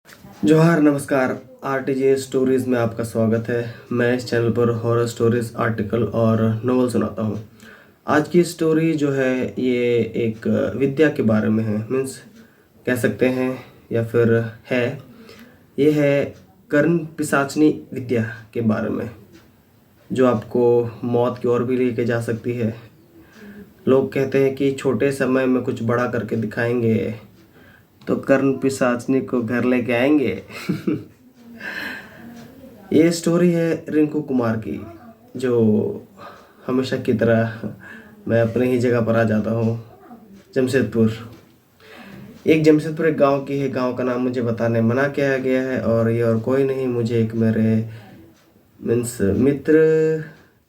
जोहार नमस्कार। आरटीजे स्टोरीज में आपका स्वागत है। मैं इस चैनल पर हॉरर स्टोरीज, आर्टिकल और नोवेल सुनाता हूँ। आज की स्टोरी जो है ये एक विद्या के बारे में है, मीन्स कह सकते हैं या फिर है, ये है कर्ण पिशाचनी विद्या के बारे में, जो आपको मौत की ओर भी लेके जा सकती है। लोग कहते हैं कि छोटे समय में कुछ बड़ा करके दिखाएंगे तो कर्ण पिशाचनी को घर लेके आएंगे। ये स्टोरी है रिंकू कुमार की, जो हमेशा की तरह मैं अपने ही जगह पर आ जाता हूँ, जमशेदपुर। जमशेदपुर एक गांव की है। गांव का नाम मुझे बताने मना किया गया है, और ये और कोई नहीं, मुझे एक मेरे मीन्स मित्र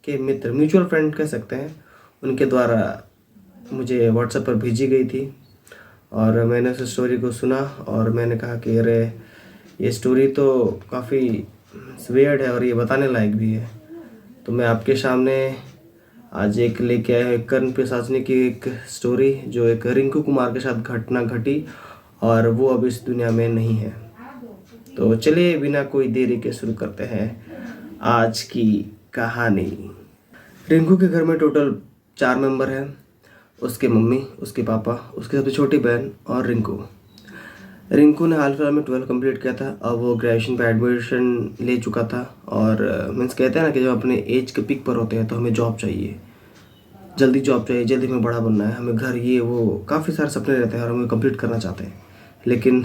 के मित्र, म्यूचुअल फ्रेंड कह सकते हैं, उनके द्वारा मुझे व्हाट्सएप पर भेजी गई थी। और मैंने उस स्टोरी को सुना और मैंने कहा कि अरे ये स्टोरी तो काफ़ी वियर्ड है और ये बताने लायक भी है। तो मैं आपके सामने आज एक लेके आया है कर्ण पिशाचनी की एक स्टोरी, जो एक रिंकू कुमार के साथ घटना घटी और वो अब इस दुनिया में नहीं है। तो चलिए बिना कोई देरी के शुरू करते हैं आज की कहानी। रिंकू के घर में टोटल 4 मेंबर हैं। उसके मम्मी, उसके पापा, उसकी सबसे छोटी बहन और रिंकू ने हाल फिलहाल में 12 कंप्लीट किया था। अब वो ग्रेजुएशन पे एडमिशन ले चुका था। और मीन्स कहते हैं ना कि जब अपने एज के पिक पर होते हैं तो हमें जॉब चाहिए, जल्दी जॉब चाहिए, जल्दी हमें बड़ा बनना है, हमें घर, ये वो काफ़ी सारे सपने रहते हैं और हमें कंप्लीट करना चाहते हैं। लेकिन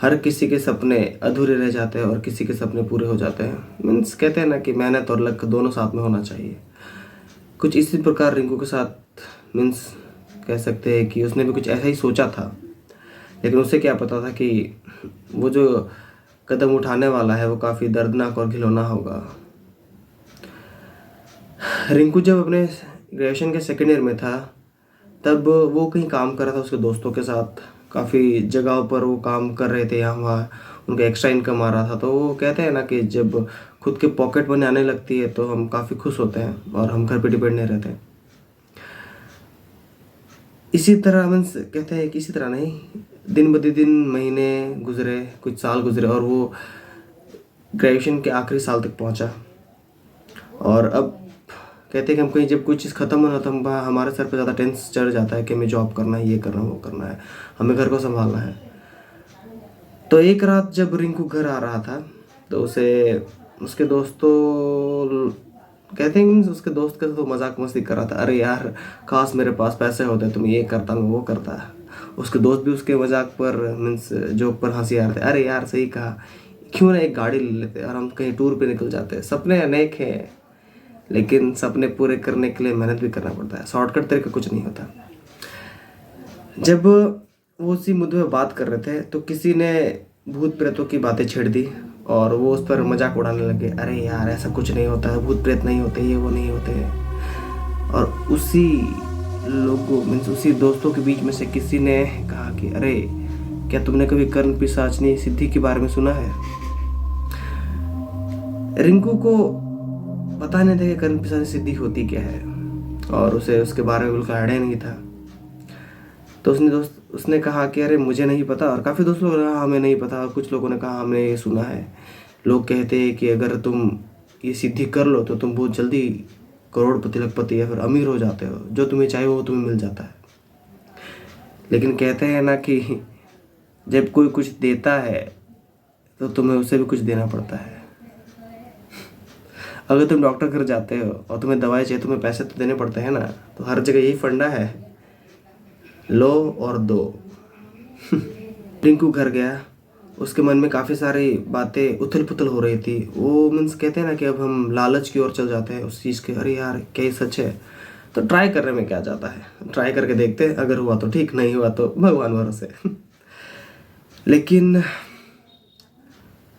हर किसी के सपने अधूरे रह जाते हैं और किसी के सपने पूरे हो जाते हैं। मीन्स कहते हैं ना कि मेहनत और लक दोनों साथ में होना चाहिए। कुछ इसी प्रकार रिंकू के साथ, मीन्स कह सकते हैं कि उसने भी कुछ ऐसा ही सोचा था, लेकिन उसे क्या पता था कि वो जो कदम उठाने वाला है वो काफ़ी दर्दनाक और घिनौना होगा। रिंकू जब अपने ग्रेजुएशन के सेकेंड ईयर में था, तब वो कहीं काम कर रहा था उसके दोस्तों के साथ। काफ़ी जगहों पर वो काम कर रहे थे, यहाँ वहाँ उनका एक्स्ट्रा इनकम आ रहा था। तो वो कहते हैं ना कि जब खुद के पॉकेट मनी आने लगती है तो हम काफ़ी खुश होते हैं और हम घर पे डिपेंड नहीं रहते। इसी तरह मीन्स कहते हैं कि इसी तरह नहीं, दिन ब दिन महीने गुजरे, कुछ साल गुजरे और वो ग्रेजुएशन के आखिरी साल तक पहुंचा। और अब कहते हैं कि हम कहीं जब कोई चीज़ ख़त्म होना तो हमारे सर पे ज़्यादा टेंस चढ़ जाता है कि हमें जॉब करना है, ये करना है, वो करना है, हमें घर को संभालना है। तो एक रात जब रिंकू घर आ रहा था तो उसे उसके दोस्तों, कहते हैं कि उसके दोस्त के साथ तो मजाक मस्ती कर रहा था, अरे यार काश मेरे पास पैसे होते, तुम ये करता, मैं वो करता। उसके दोस्त भी उसके मजाक पर, मीन्स जोक पर हंसी आ रहे थे, अरे यार सही कहा, क्यों ना एक गाड़ी ले लेते और हम कहीं टूर पे निकल जाते। सपने अनेक हैं, लेकिन सपने पूरे करने के लिए मेहनत भी करना पड़ता है, शॉर्टकट तरीका कुछ नहीं होता। जब वो उसी मुद्दे में बात कर रहे थे तो किसी ने भूत प्रेतों की बातें छेड़ दी और वो उस पर मजाक उड़ाने लगे, अरे यार ऐसा कुछ नहीं होता है, भूत प्रेत नहीं होते, ये वो नहीं होते हैं। और उसी लोगों मीन्स उसी दोस्तों के बीच में से किसी ने कहा कि अरे क्या तुमने कभी कर्ण पिशाचनी सिद्धि के बारे में सुना है। रिंकू को पता नहीं था कि कर्ण पिशाचनी सिद्धि होती क्या है, और उसे उसके बारे में बिल्कुल आइडिया नहीं था। तो उसने कहा कि अरे मुझे नहीं पता, और काफ़ी दोस्त लोगों ने कहा हमें नहीं पता, और कुछ लोगों ने कहा हमने ये सुना है। लोग कहते हैं कि अगर तुम ये सिद्धि कर लो तो तुम बहुत जल्दी करोड़पति, लखपति या फिर अमीर हो जाते हो, जो तुम्हें चाहिए वो तुम्हें मिल जाता है। लेकिन कहते हैं ना कि जब कोई कुछ देता है तो तुम्हें उससे भी कुछ देना पड़ता है। अगर तुम डॉक्टर घर जाते हो और तुम्हें दवाई चाहिए, तुम्हें पैसे तो देने पड़ते हैं ना। तो हर जगह यही फंडा है, लो और दो। रिंकू घर गया, उसके मन में काफ़ी सारी बातें उथल पुथल हो रही थी। वो मीन्स कहते हैं ना कि अब हम लालच की ओर चल जाते हैं उस चीज़ के, अरे यार क्या ये सच है, तो ट्राई करने में क्या जाता है, ट्राई करके देखते हैं, अगर हुआ तो ठीक, नहीं हुआ तो भगवान भरोसे। लेकिन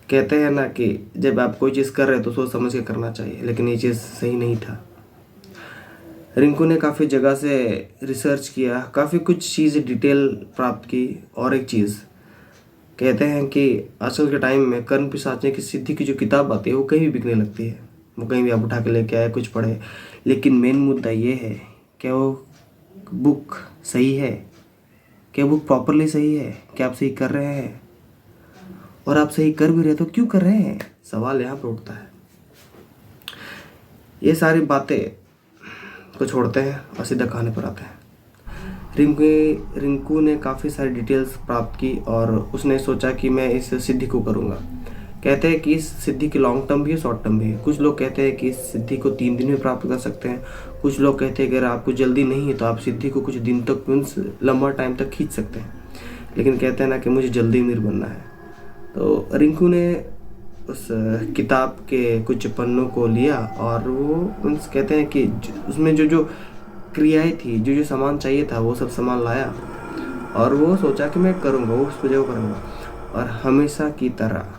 कहते हैं ना कि जब आप कोई चीज़ कर रहे हो तो सोच समझ के करना चाहिए, लेकिन ये चीज़ सही नहीं था। रिंकू ने काफ़ी जगह से रिसर्च किया, काफ़ी कुछ चीज़ें डिटेल प्राप्त की। और एक चीज़ कहते हैं कि आजकल के टाइम में कर्ण पिशाचनी की सिद्धि की जो किताब आती है वो कहीं भी बिकने लगती है, वो कहीं भी आप उठा के लेके आए, कुछ पढ़े। लेकिन मेन मुद्दा ये है, क्या वो बुक सही है, क्या बुक प्रॉपरली सही है, क्या आप सही कर रहे हैं। और आप सही कर भी रहे तो क्यों कर रहे हैं, सवाल यहाँ पर उठता है। ये सारी बातें को छोड़ते हैं और सीधा कहानी पर आते हैं। रिंकू ने काफ़ी सारी डिटेल्स प्राप्त की और उसने सोचा कि मैं इस सिद्धि को करूँगा। कहते हैं कि इस सिद्धि की लॉन्ग टर्म भी है, शॉर्ट टर्म भी है। कुछ लोग कहते हैं कि इस सिद्धि को 3 दिन में प्राप्त कर सकते हैं। कुछ लोग कहते हैं कि अगर आपको जल्दी नहीं है तो आप सिद्धि को कुछ दिन तक, मीन्स लंबा टाइम तक खींच सकते हैं। लेकिन कहते हैं ना कि मुझे जल्दी अमीर बनना है। तो रिंकू ने उस किताब के कुछ पन्नों को लिया और वो मीन्स कहते हैं कि उसमें जो जो क्रियाएं थी, जो जो सामान चाहिए था, वो सब सामान लाया और वो सोचा कि मैं करूँगा, वो उस पूजा को करूँगा। और हमेशा की तरह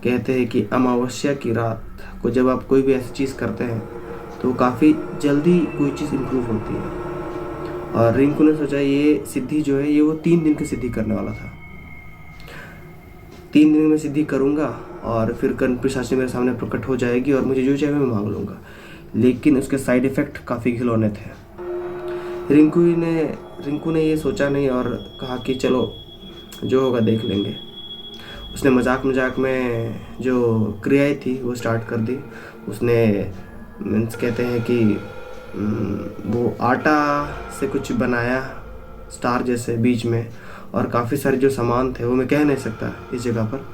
कहते हैं कि अमावस्या की रात को जब आप कोई भी ऐसी चीज़ करते हैं तो काफ़ी जल्दी कोई चीज़ इम्प्रूव होती है। और रिंकू ने सोचा ये सिद्धि जो है ये वो 3 दिन की सिद्धि करने वाला था। 3 दिन में सिद्धि करूँगा और फिर कर्ण पिशाच मेरे सामने प्रकट हो जाएगी और मुझे जो चाहिए मैं मांग लूँगा। लेकिन उसके साइड इफ़ेक्ट काफ़ी घिनौने थे। रिंकू ने ये सोचा नहीं और कहा कि चलो जो होगा देख लेंगे। उसने मजाक में जो क्रियाएं थी वो स्टार्ट कर दी। उसने मीन्स कहते हैं कि वो आटा से कुछ बनाया स्टार जैसे बीच में, और काफ़ी सारे जो सामान थे वो मैं कह नहीं सकता इस जगह पर,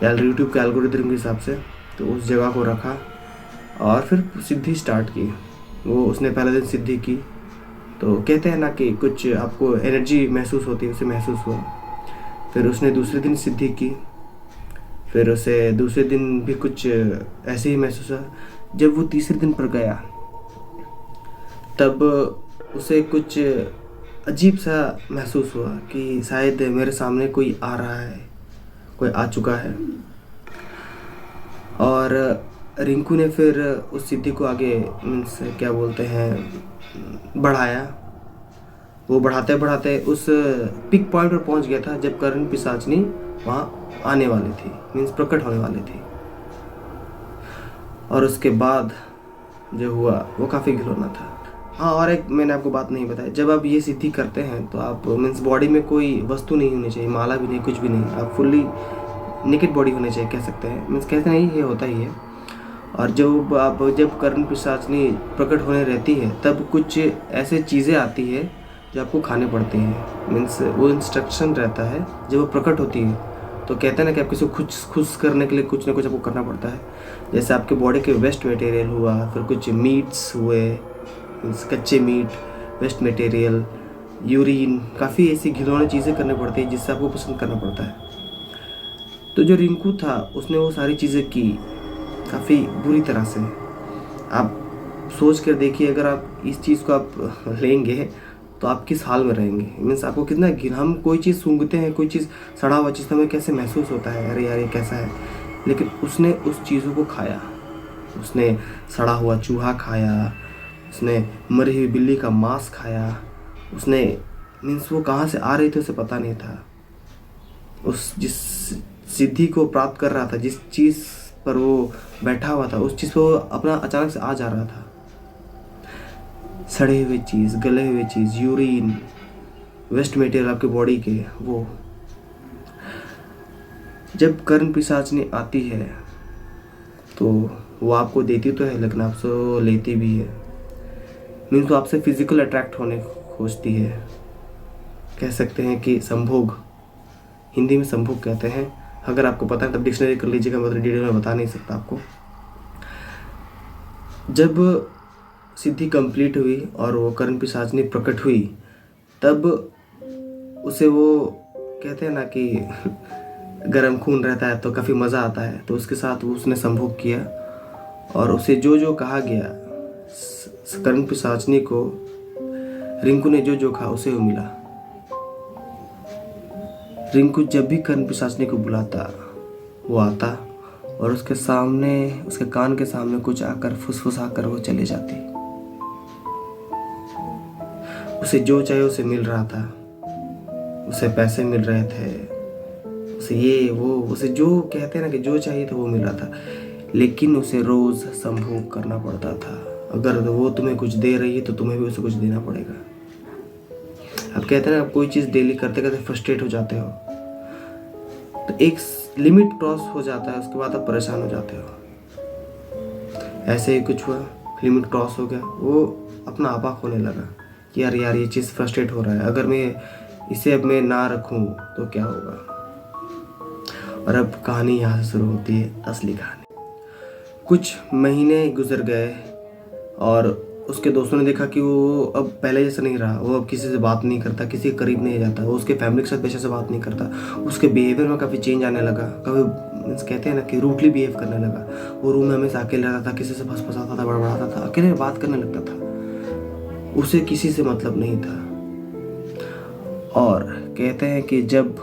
यूट्यूब के एल्गोरिथम के हिसाब से। तो उस जगह को रखा और फिर सिद्धि स्टार्ट की। वो उसने पहले दिन सिद्धि की तो कहते हैं ना कि कुछ आपको एनर्जी महसूस होती है, उसे महसूस हुआ। फिर उसने दूसरे दिन सिद्धि की, फिर उसे दूसरे दिन भी कुछ ऐसे ही महसूस हुआ। जब वो तीसरे दिन पर गया तब उसे कुछ अजीब सा महसूस हुआ कि शायद मेरे सामने कोई आ रहा है, कोई आ चुका है। और रिंकू ने फिर उस सिद्धि को आगे मीन्स क्या बोलते हैं बढ़ाया। वो बढ़ाते बढ़ाते उस पिक पॉइंट पर पहुंच गया था जब कर्ण पिशाचनी वहाँ आने वाली थी, मीन्स प्रकट होने वाली थी। और उसके बाद जो हुआ वो काफ़ी घिनौना था। हाँ, और एक मैंने आपको बात नहीं बताई, जब आप ये सिद्धि करते हैं तो आप मीन्स बॉडी में कोई वस्तु नहीं होनी चाहिए, माला भी नहीं, कुछ भी नहीं, आप फुल्ली नेकेड बॉडी होनी चाहिए कह सकते हैं, मीन्स कहते नहीं ये होता ही है। और जब कर्ण पिशाचनी प्रकट होने रहती है तब कुछ ऐसे चीज़ें आती है जो आपको खाने पड़ती हैं, मीन्स वो इंस्ट्रक्शन रहता है। जब वो प्रकट होती है तो कहते हैं ना कि आप किसी को खुश करने के लिए कुछ ना कुछ आपको करना पड़ता है। जैसे आपके बॉडी के वेस्ट मटेरियल हुआ, फिर कुछ मीट्स हुए, मीन्स कच्चे मीट, वेस्ट मटेरियल, यूरिन, काफ़ी ऐसी घिनौनी चीज़ें करनी पड़ती है जिससे आपको पसंद करना पड़ता है। तो जो रिंकू था उसने वो सारी चीज़ें की काफ़ी बुरी तरह से। आप सोच कर देखिए, अगर आप इस चीज़ को आप लेंगे तो आप किस हाल में रहेंगे, मीन्स आपको कितना हम कोई चीज़ सूंघते हैं, कोई चीज़ सड़ा हुआ चीज़ हमें कैसे महसूस होता है, अरे यार ये कैसा है। लेकिन उसने उस चीज़ों को खाया, उसने सड़ा हुआ चूहा खाया, उसने मरी हुई बिल्ली का मांस खाया, उसने मीन्स वो कहाँ से आ रही थी उसे पता नहीं था। उस जिस सिद्धि को प्राप्त कर रहा था, जिस चीज़ पर वो बैठा हुआ था, उस चीज़ पर वो अपना अचानक से आ जा रहा था। सड़े हुए चीज़, गले हुए चीज़, यूरिन, वेस्ट मटेरियल आपके बॉडी के, वो जब कर्ण पिशाचनी आती है तो वो आपको देती तो है लेकिन आपसे लेती भी है। मीन्स तो आपसे फिजिकल अट्रैक्ट होने खोजती है। कह सकते हैं कि संभोग, हिंदी में संभोग कहते हैं। अगर आपको पता है तब डिक्शनरी कर लीजिएगा, मैं डिटेल में बता नहीं सकता आपको। जब सिद्धि कंप्लीट हुई और वो कर्ण पिशाचनी प्रकट हुई तब उसे वो कहते हैं ना कि गर्म खून रहता है तो काफ़ी मज़ा आता है, तो उसके साथ वो उसने संभोग किया और उसे जो जो कहा गया कर्ण पिशाचनी को, रिंकू ने जो जो कहा उसे वो मिला। रिंकू जब भी कर्ण पिशाचनी को बुलाता वो आता और उसके सामने, उसके कान के सामने कुछ आकर फुसफुसाकर वो चले जाती। उसे जो चाहिए उसे मिल रहा था, उसे पैसे मिल रहे थे, उसे ये वो, उसे जो कहते हैं ना कि जो चाहिए था वो मिल रहा था। लेकिन उसे रोज़ संभोग करना पड़ता था। अगर वो तुम्हें कुछ दे रही है तो तुम्हें भी उसे कुछ देना पड़ेगा। अब कहते हैं ना, आप कोई चीज़ डेली करते करते फ्रस्ट्रेट हो जाते हो, तो एक लिमिट क्रॉस हो जाता है, उसके बाद आप परेशान हो जाते हो। ऐसे ही कुछ हुआ, लिमिट क्रॉस हो गया, वो अपना आपा खोने लगा कि यार यार ये चीज़ फ्रस्ट्रेट हो रहा है, अगर मैं इसे अब मैं ना रखूं तो क्या होगा। और अब कहानी यहाँ से शुरू होती है, असली कहानी। कुछ महीने गुजर गए और उसके दोस्तों ने देखा कि वो अब पहले जैसा नहीं रहा, वो अब किसी से बात नहीं करता, किसी के करीब नहीं जाता, वो उसके फैमिली के साथ वैसे से बात नहीं करता, उसके बिहेवियर में काफ़ी चेंज आने लगा, कभी कहते हैं ना कि रूटली बिहेव करने लगा। वो रूम में हमेशा अकेले रहता था, किसी से फंसफसाता था, बड़बड़ाता था, अकेले बात करने लगता था, उसे किसी से मतलब नहीं था। और कहते हैं कि जब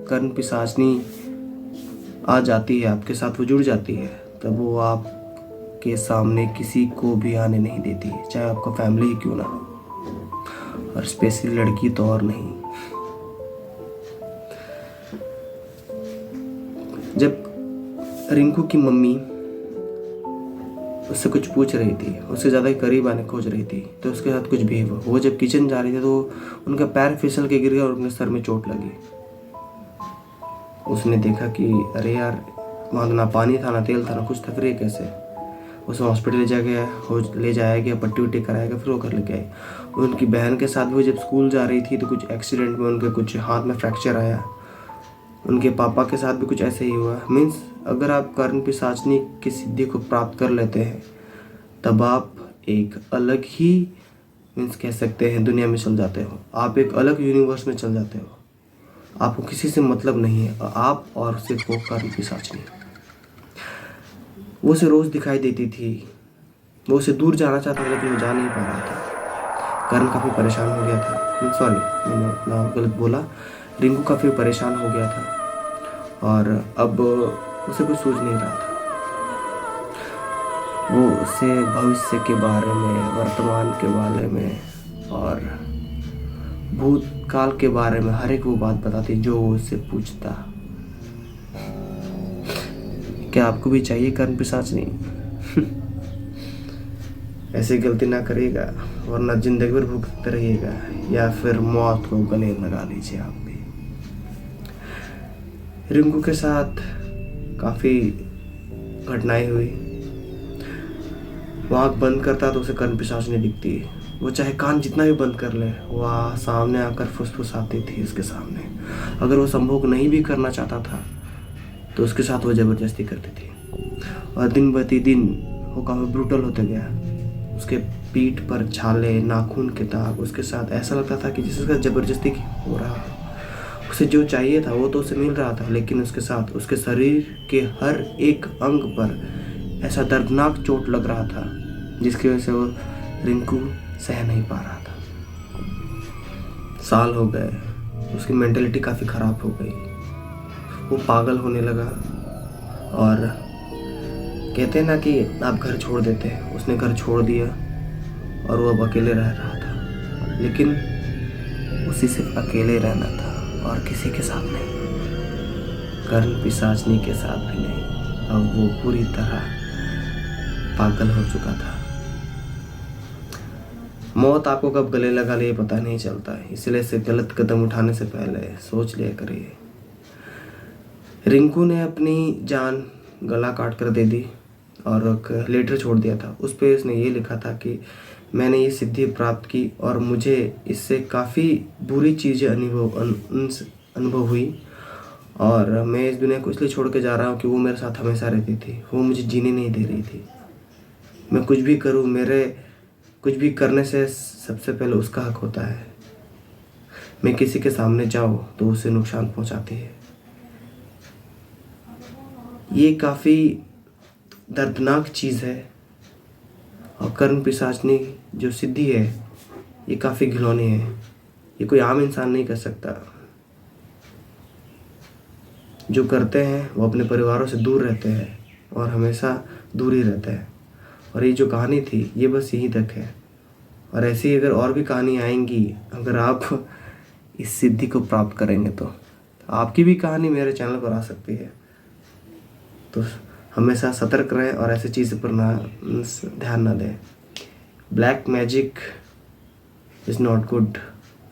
कर्ण पिशाचनी आ जाती है आपके साथ, वो जुड़ जाती है, तब वो आप के सामने किसी को भी आने नहीं देती, चाहे आपका फैमिली ही क्यों ना हो, और स्पेशली लड़की तो और नहीं। जब रिंकू की मम्मी उससे कुछ पूछ रही थी, उससे ज़्यादा ही करीब आने खोज रही थी, तो उसके साथ कुछ भी हुआ। वो जब किचन जा रही थी तो उनका पैर फिसल के गिर गया और उनके सर में चोट लगी। उसने देखा कि अरे यार, वहाँ तो ना पानी था, ना तेल था, ना कुछ था, फिर ये कैसे। उसे हॉस्पिटल ले जाया गया, पट्टी वट्टी कराया गया, फिर वो घर लेके आई। उनकी बहन के साथ भी जब स्कूल जा रही थी तो कुछ एक्सीडेंट में उनके कुछ हाथ में फ्रैक्चर आया। उनके पापा के साथ भी कुछ ऐसे ही हुआ। मीन्स अगर आप कर्ण पिशाचनी की सिद्धि को प्राप्त कर लेते हैं, तब आप एक अलग ही मीन्स कह सकते हैं दुनिया में चल जाते हो, आप एक अलग यूनिवर्स में चल जाते हो। आपको किसी से मतलब नहीं है, आप और सिर्फ वो कर्ण पिशाचनी। वो उसे रोज़ दिखाई देती थी, वो उसे दूर जाना चाहता था लेकिन वो जा नहीं पा रहा था। कर्ण काफ़ी परेशान हो गया था, सॉरी मैंने नाम गलत बोला, रिंकू काफ़ी परेशान हो गया था और अब उसे कुछ सूझ नहीं रहा था। वो उसे भविष्य के बारे में, वर्तमान के बारे में और भूतकाल के बारे में हर एक वो बात बताती जो वो उससे पूछता। क्या आपको भी चाहिए कर्ण पिशाचनी? ऐसी गलती ना करिएगा वरना जिंदगी भर भुगतते रहिएगा, या फिर मौत को गले लगा लीजिए आप भी। रिंकू के साथ काफ़ी घटनाएं हुई। वो आँख बंद करता तो उसे कर्ण पिशाचनी दिखती। वो चाहे कान जितना भी बंद कर ले, वह सामने आकर फुसफुसाती थी उसके सामने। अगर वो संभोग नहीं भी करना चाहता था तो उसके साथ वो ज़बरदस्ती करती थी। और दिन ब दिन वो काफ़ी ब्रूटल होते गया। उसके पीठ पर छाले, नाखून के दाग, उसके साथ ऐसा लगता था कि जिसके साथ ज़बरदस्ती हो रहा है। उसे जो चाहिए था वो तो उसे मिल रहा था, लेकिन उसके साथ उसके शरीर के हर एक अंग पर ऐसा दर्दनाक चोट लग रहा था जिसकी वजह से वो रिंकू सह नहीं पा रहा था। साल हो गए, उसकी मेंटलिटी काफ़ी ख़राब हो गई, वो पागल होने लगा। और कहते हैं ना कि आप घर छोड़ देते हैं, उसने घर छोड़ दिया और वो अब अकेले रह रहा था, लेकिन उसे सिर्फ अकेले रहना था और किसी के साथ नहीं, कर्ण पिशाचनी के साथ भी नहीं। अब वो पूरी तरह पागल हो चुका था। मौत आपको कब गले लगा ले पता नहीं चलता है, इसलिए से गलत कदम उठाने से पहले सोच लिया करिए। रिंकू ने अपनी जान गला काट कर दे दी और एक लेटर छोड़ दिया था। उस पर उसने ये लिखा था कि मैंने ये सिद्धि प्राप्त की और मुझे इससे काफ़ी बुरी चीज़ें अनुभव हुई और मैं इस दुनिया को इसलिए छोड़ के जा रहा हूँ कि वो मेरे साथ हमेशा रहती थी, वो मुझे जीने नहीं दे रही थी। मैं कुछ भी करूँ, मेरे कुछ भी करने से सबसे पहले उसका हक होता है। मैं किसी के सामने जाऊँ तो उसे नुकसान पहुँचाती है। ये काफ़ी दर्दनाक चीज़ है और कर्ण पिशाचनी जो सिद्धि है ये काफ़ी घिनौनी है। ये कोई आम इंसान नहीं कर सकता। जो करते हैं वो अपने परिवारों से दूर रहते हैं और हमेशा दूर ही रहते हैं। और ये जो कहानी थी ये बस यहीं तक है, और ऐसी अगर और भी कहानी आएंगी, अगर आप इस सिद्धि को प्राप्त करेंगे तो आपकी भी कहानी मेरे चैनल पर आ सकती है। तो हमेशा सतर्क रहें और ऐसी चीज़ पर ना ध्यान ना दें। Black magic is not good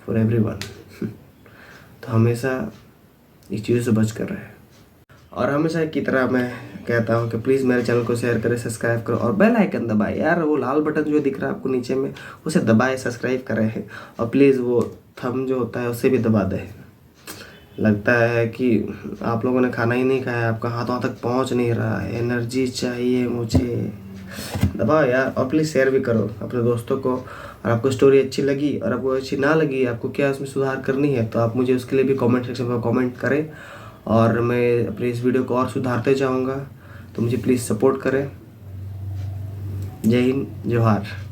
for everyone. तो हमेशा इस चीज़ से बच कर रहें। और हमेशा की तरह मैं कहता हूँ कि प्लीज़ मेरे चैनल को शेयर करें, सब्सक्राइब करो और बेल आइकन दबाए यार, वो लाल बटन जो दिख रहा है आपको नीचे में उसे दबाए, सब्सक्राइब करें और प्लीज़ वो थंब जो होता है उसे भी दबा दें। लगता है कि आप लोगों ने खाना ही नहीं खाया, आपका हाथों तक पहुंच नहीं रहा है, एनर्जी चाहिए मुझे, दबाओ यार। और प्लीज़ शेयर भी करो अपने दोस्तों को। और आपको स्टोरी अच्छी लगी और आपको अच्छी ना लगी, आपको क्या उसमें सुधार करनी है, तो आप मुझे उसके लिए भी कमेंट सेक्शन में कमेंट करें और मैं अपनी इस वीडियो को और सुधारते जाऊंगा। तो मुझे प्लीज़ सपोर्ट करें। जय हिंद, जोहार।